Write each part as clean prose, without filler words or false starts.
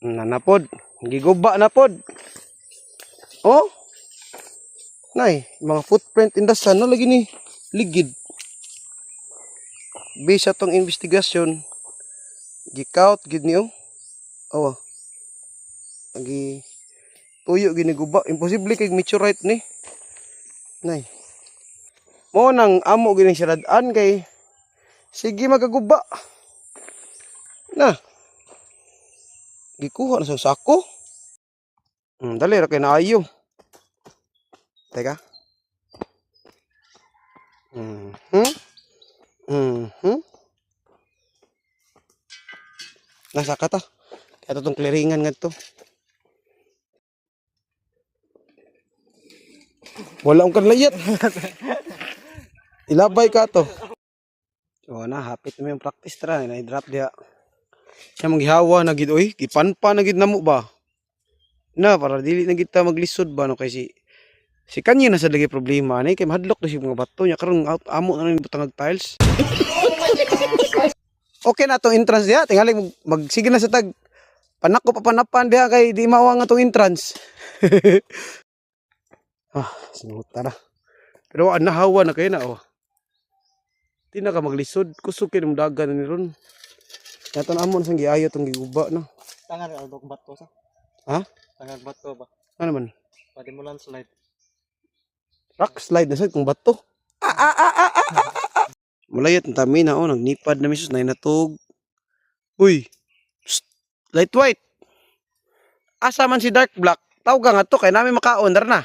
Nanapod. Giguba na pod. Oh. Nay, mga footprint in the sun no lagi ni ligid. Based sa tong investigasyon, gikaut gid niyo. Oh. Lagi tuyo gini guba. Imposible kay meteorite ni. Nay. Mo nang amo gini siradaan kay sige magaguba. Na. Gikuha na sa sako. Dali ra kay naayo. Teka. Nasa ka ta. Kaya itong clearingan nga to. Wala akong kanlayat. Ilabay ka to. So na, hapit na yung practice tara. Na-drop dia. Siya manghihawa na gid. Oy, gipanpa na gid namo ba? Na, para dili na kita maglisod ba no kay si kanya na sa lagi problema ni kay mahadlok na si mga bato nya karon amo na ni butang tiles. Okay na tong entrance diha, tingali magsige na sa tag panako pa panapan diha kay di mawa nga tong entrance. Sinuta na. Pero nahawa na kay na oh. Di na ka maglisod, kusog kay ng dagan ni ron. Yato na amo na sang giayo tong giguba no. Tangan ra og bato sa. Ha? Tangan bato ba? Ano man? Pwede mo lang slide. Rock slide na sa kung bato. Mulayat ng tami na nagnipad na misus na inatog. Uy, psst, light white. Asa man si dark black. Tawag nga to kay namin makaon dar na.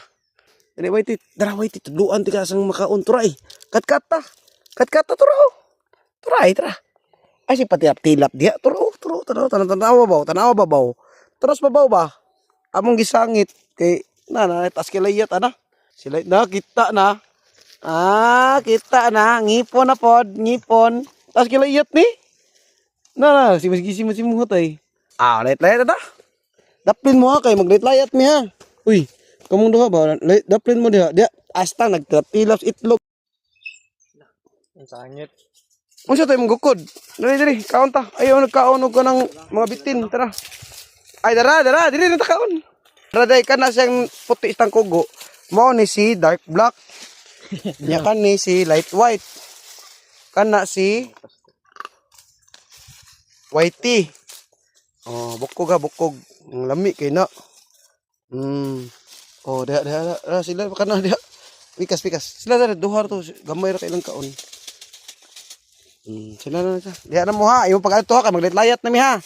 Dali white, dara white tudluan ti ka sang makaon turay. Katkata. Katkata turo. Turay tara. Ay si pati tilap dia turo tanawa babaw. Terus babaw ba? Among gisangit kay na tas kilayat ana. Sila na kita na. Kita na ngipon na pod, ngipon. Tas kilayat ni. Na si mo tay. Layat na. Daplin mo kay maglayat mi ha. Uy, kamong duha ba? Daplin mo diha. Dia asta nagtilaps itlog. Ang sangit. Unsa tay mong gukod? Dali, kaon ta. Ayaw nagkaon og kanang mga bitin, tara. Ay dara, dili na ta kaon. Raday ka na siyang puti istang kugo. Mao ni si dark black. Nya kan ni si light white. Kana si whitey. Oh, bukog. Ang lami kay na. Oh, diha sila kana diha. Pikas. Sila dara duhar to gamay ra kay ilang kaon. Sila na. Diha na mo ha. Imo pag adto ha kay maglayat na mi ha.